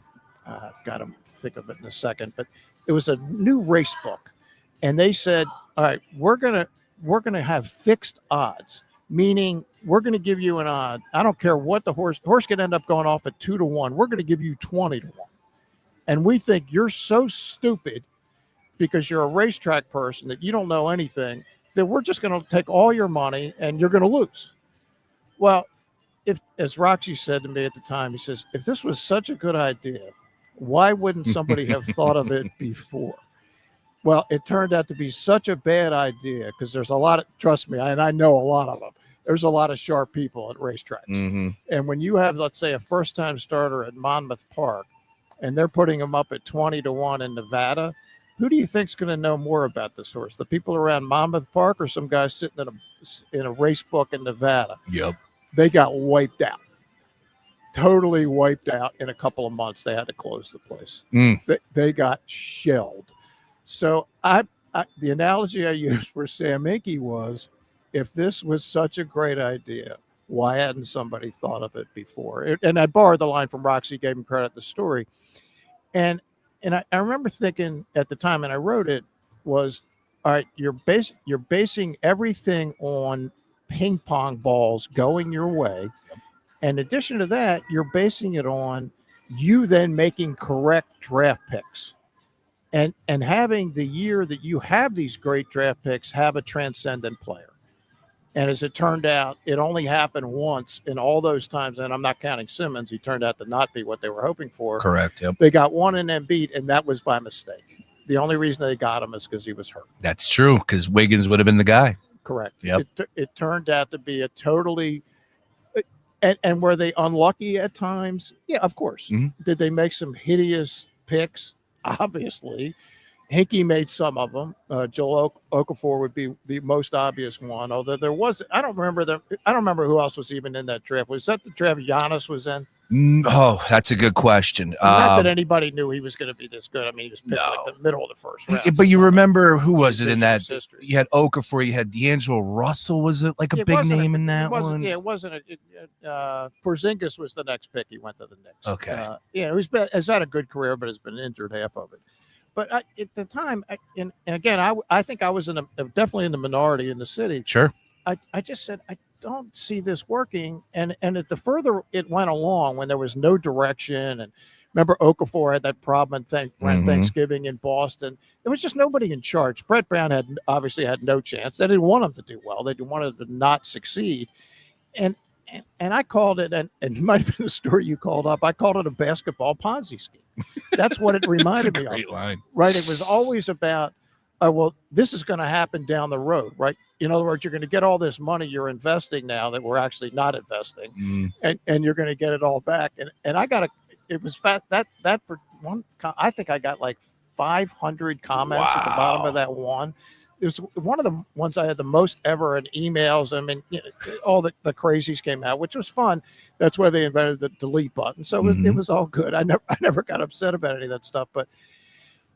Got to think of it in a second, but it was a new race book, and they said, "All right, we're gonna have fixed odds, meaning we're gonna give you an odd. I don't care what the horse could end up going off at 2-1. We're gonna give you 20-1, and we think you're so stupid because you're a racetrack person that you don't know anything that we're just gonna take all your money and you're gonna lose." Well, as Roxy said to me at the time, he says, if this was such a good idea, why wouldn't somebody have thought of it before? Well, it turned out to be such a bad idea because there's a lot of, trust me, and I know a lot of them. There's a lot of sharp people at racetracks. And when you have, let's say, a first-time starter at Monmouth Park, and they're putting him up at 20-1 in Nevada, who do you think's going to know more about this horse? The people around Monmouth Park or some guy sitting in a race book in Nevada? Yep. They got wiped out. Totally wiped out in a couple of months. They had to close the place. They got shelled. So the analogy I used for Sam Hinkie was, if this was such a great idea, why hadn't somebody thought of it before? And I borrowed the line from Roxy, gave him credit in the story. And I remember thinking at the time, and I wrote it, was, all right, you're basing everything on ping pong balls going your way. In addition to that, you're basing it on you then making correct draft picks and having the year that you have these great draft picks have a transcendent player. And as it turned out, it only happened once in all those times. And I'm not counting Simmons. He turned out to not be what they were hoping for. Correct. Yep. They got one and then beat, and that was by mistake. The only reason they got him is because he was hurt. That's true, because Wiggins would have been the guy. Correct. Yep. It turned out to be a totally and were they unlucky at times? Yeah, of course. Did they make some hideous picks? Obviously. Hinkie made some of them. Joel Okafor would be the most obvious one. Although there was, I don't remember who else was even in that draft. Was that the draft Giannis was in? Oh, that's a good question. Not that anybody knew he was going to be this good. I mean, he was picked like the middle of the first round. But you rember who was it in that? History. You had Okafor, you had D'Angelo Russell. Was it like a big name in that one? Yeah, it wasn't. Porzingis was the next pick. He went to the Knicks. Okay. Has had a good career, but has been injured half of it. But at the time, and again, I think I was definitely in the minority in the city. Sure. I just said, I don't see this working. And the further it went along, when there was no direction, and remember Okafor had that problem around Thanksgiving in Boston. There was just nobody in charge. Brett Brown obviously had no chance. They didn't want him to do well. They wanted him to not succeed. And I called it, and it might have been the story you called up. I called it a basketball Ponzi scheme. That's what it reminded me of. Great line. Right? It was always about, well, this is going to happen down the road, right? In other words, you're going to get all this money you're investing now that we're actually not investing, and you're going to get it all back. And I got it was fat that for one, I think I got like 500 comments at the bottom of that one. It was one of the ones I had the most ever in emails. I mean, all the crazies came out, which was fun. That's why they invented the delete button. So it was all good. I never got upset about any of that stuff, but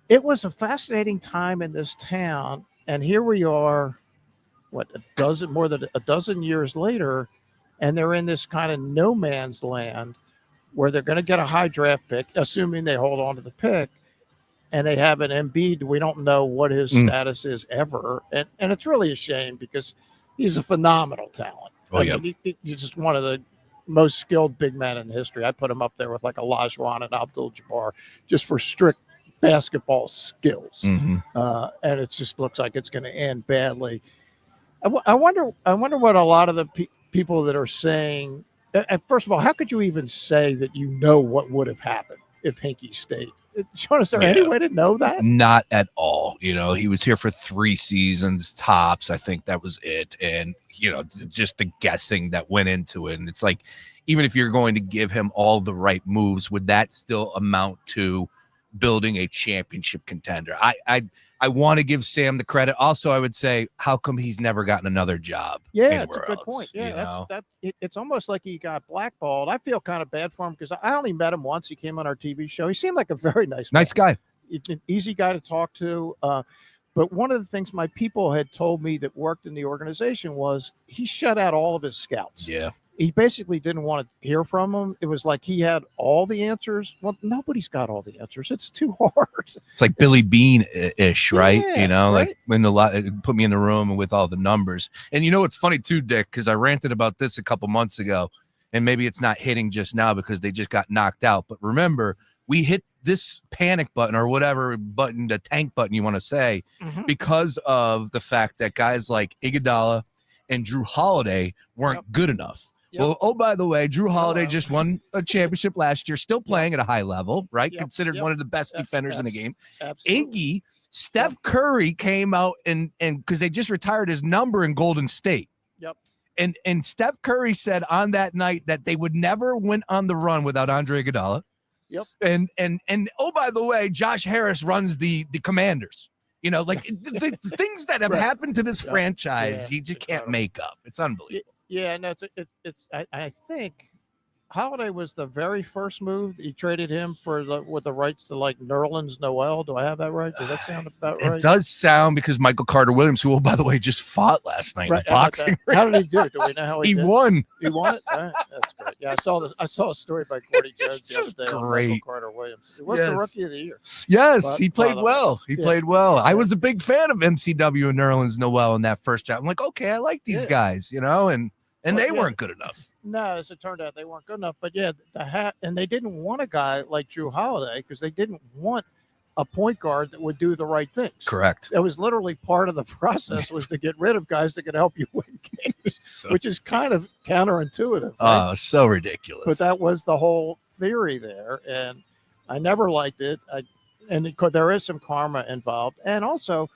it was a fascinating time in this town. And here we are, more than a dozen years later, and they're in this kind of no man's land where they're going to get a high draft pick, assuming they hold on to the pick. And they have an Embiid. We don't know what his status is ever. And it's really a shame because he's a phenomenal talent. He's just one of the most skilled big men in history. I put him up there with like Olajuwon and Abdul-Jabbar just for strict basketball skills. And it just looks like it's going to end badly. I wonder what a lot of the people that are saying, first of all, how could you even say that you know what would have happened if Hinkie stayed? Sean, is there any way to know that? Not at all. He was here for 3 seasons tops. I think that was it. And, just the guessing that went into it. And it's like, even if you're going to give him all the right moves, would that still amount to building a championship contender? I want to give Sam the credit. Also, I would say, how come he's never gotten another job? Yeah, that's a good point. Yeah, it's almost like he got blackballed. I feel kind of bad for him because I only met him once. He came on our TV show. He seemed like a very nice guy. He's an easy guy to talk to. But one of the things my people had told me that worked in the organization was he shut out all of his scouts. Yeah. He basically didn't want to hear from them. It was like he had all the answers. Well, nobody's got all the answers. It's too hard. It's like Billy Bean-ish, right? Yeah, like when put me in the room with all the numbers. And it's funny too, Dick, because I ranted about this a couple months ago, and maybe it's not hitting just now because they just got knocked out. But remember, we hit this panic button or whatever button, the tank button you want to say, because of the fact that guys like Iguodala and Drew Holiday weren't good enough. Well, oh, by the way, Drew Holiday just won a championship last year, still playing at a high level, right? Considered one of the best defenders in the game. Absolutely. Steph Curry came out and because they just retired his number in Golden State. And Steph Curry said on that night that they would never win on the run without Andre Iguodala. And oh, by the way, Josh Harris runs the Commanders. The things that have happened to this franchise, you just can't make up. It's unbelievable. Yeah, no, I think Holiday was the very first move. He traded him with the rights to like Nerlens Noel. Do I have that right? Does that sound about right? It does sound, because Michael Carter Williams, who, by the way, just fought last night in boxing. How did he do? Do we know how he did? Won. He won it? All right, that's great. Yeah, I saw a story by Gordy Jones the other day on Michael Carter Williams. It was the Rookie of the Year. Yes, he played well. He played well. I was a big fan of MCW and Nerlens Noel in that first job. I'm like, okay, I like these guys, and they weren't good enough. No, as it turned out, they weren't good enough. But and they didn't want a guy like Drew Holiday because they didn't want a point guard that would do the right things. Correct. That was literally part of the process, was to get rid of guys that could help you win games, which is kind of counterintuitive. Right? Oh, so ridiculous. But that was the whole theory there, and I never liked it. There is some karma involved, and also,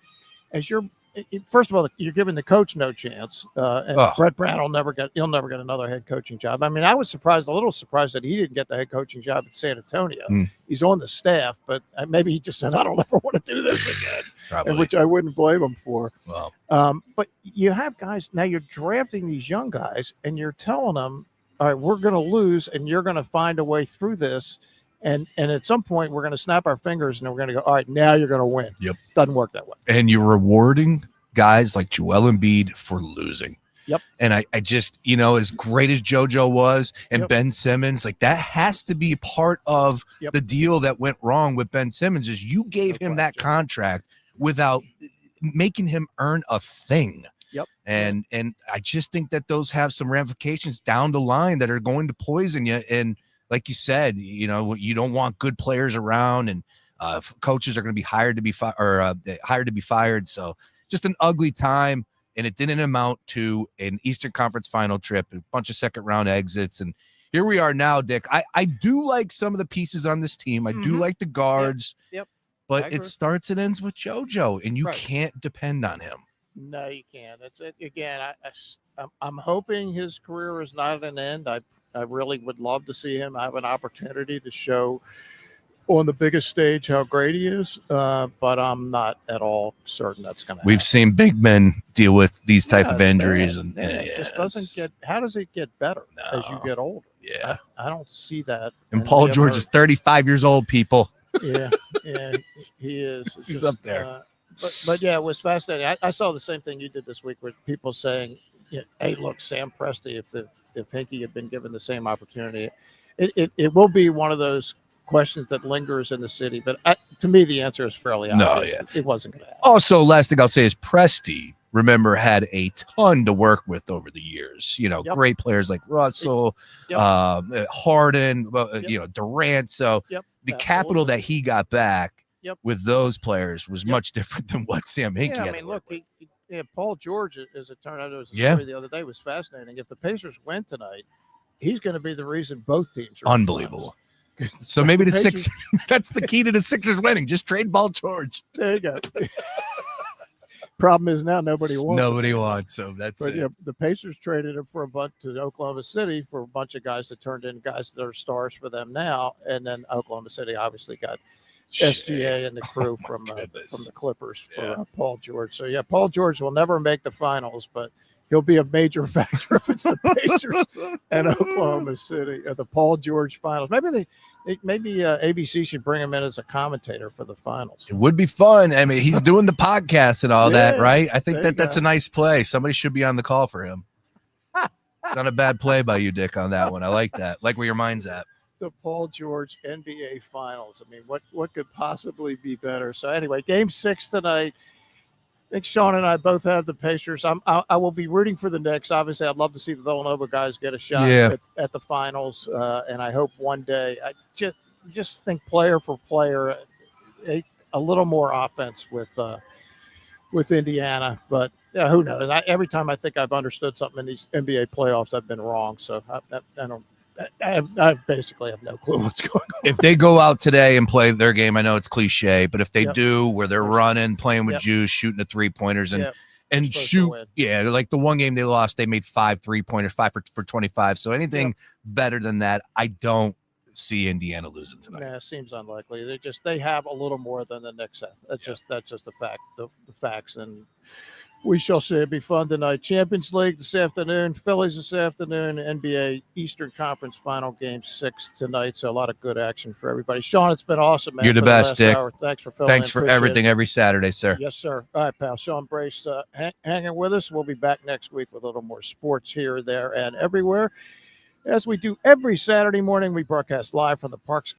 first of all, you're giving the coach no chance, and Brett Brown he'll never get another head coaching job. I mean, I was a little surprised that he didn't get the head coaching job at San Antonio. He's on the staff, but maybe he just said, I don't ever want to do this again, which I wouldn't blame him for. Wow. But you have guys now, you're drafting these young guys and you're telling them all right, we're going to lose, and you're going to find a way through this. And at some point, we're going to snap our fingers, and we're going to go, all right, now you're going to win. Yep. Doesn't work that way. And you're rewarding guys like Joel Embiid for losing. Yep. And I just, as great as JoJo was and Yep. Ben Simmons, like that has to be part of Yep. the deal that went wrong with Ben Simmons is you gave him that contract without making him earn a thing. Yep. And I just think that those have some ramifications down the line that are going to poison you. And like you said, you don't want good players around, and coaches are going to be hired to be fired. So just an ugly time. And it didn't amount to an Eastern Conference final trip, a bunch of second round exits. And here we are now, Dick. I do like some of the pieces on this team. I do like the guards. Yep. But it starts and ends with JoJo, and you can't depend on him. No, you can't. It's again. I'm hoping his career is not at an end. I really would love to see him have an opportunity to show on the biggest stage how great he is, but I'm not at all certain that's going to happen. We've seen big men deal with these type of injuries, and it just doesn't get. How does it get better as you get older? Yeah, I don't see that. And Paul George is 35 years old, people. Yeah, he is. He's up there. But yeah, it was fascinating. I saw the same thing you did this week with people saying, "Hey, look, Sam Presti, if Hinkie had been given the same opportunity, it will be one of those questions that lingers in the city." But to me, the answer is fairly obvious. It wasn't going to happen. Also, last thing I'll say is Presti, remember, had a ton to work with over the years. Great players like Russell, Harden, Durant. So the capital that he got back with those players was much different than what Sam Hinkie had. I mean, look, Paul George, as it turned out, it was a Yeah. story the other day, was fascinating. If the Pacers win tonight, he's going to be the reason both teams are unbelievable. So maybe the Pacers- Sixers, that's the key to the Sixers winning. Just trade Paul George. There you go. Problem is now nobody wants Nobody him. wants him. That's But it. yeah, the Pacers traded him for a bunch to Oklahoma City for a bunch of guys that turned in guys that are stars for them now. And then Oklahoma City obviously got SGA and the crew from the Clippers for Paul George. So yeah, Paul George will never make the finals, but he'll be a major factor if it's the Pacers and Oklahoma City at the Paul George finals. Maybe ABC should bring him in as a commentator for the finals. It would be fun. I mean, he's doing the podcast and all that, Yeah, right? I think there you that's go. a nice play. Somebody should be on the call for him. Not a bad play by you, Dick, on that one. I like that. Like where your mind's at. The Paul George NBA Finals. I mean, what could possibly be better? So anyway, Game 6 tonight. I think Sean and I both have the Pacers. I will be rooting for the Knicks. Obviously, I'd love to see the Villanova guys get a shot at the finals, and I hope one day. I just think player for player, a little more offense with Indiana, but who knows? Every time I think I've understood something in these NBA playoffs, I've been wrong. So I don't. I basically have no clue what's going on. If they go out today and play their game, I know it's cliche, but if they Yep. do, where they're running, playing with Yep. juice, shooting the 3-pointers and Yep. and Supposed to shoot, win. like the one game they lost, they made 5 3-pointers, 5 for 25. So anything better than that, I don't see Indiana losing tonight. Nah, seems unlikely. They have a little more than the Knicks have. That's just a fact. The facts, and we shall see. It'll be fun tonight. Champions League this afternoon. Phillies this afternoon. NBA Eastern Conference Final Game 6 tonight. So a lot of good action for everybody. Sean, it's been awesome, man. You're the for best, last Dick. hour. Thanks for filling Thanks in. for Appreciate everything it. every Saturday, sir. Yes, sir. All right, pal. Sean Brace hanging with us. We'll be back next week with a little more sports here, there, and everywhere. As we do every Saturday morning, we broadcast live from the Parx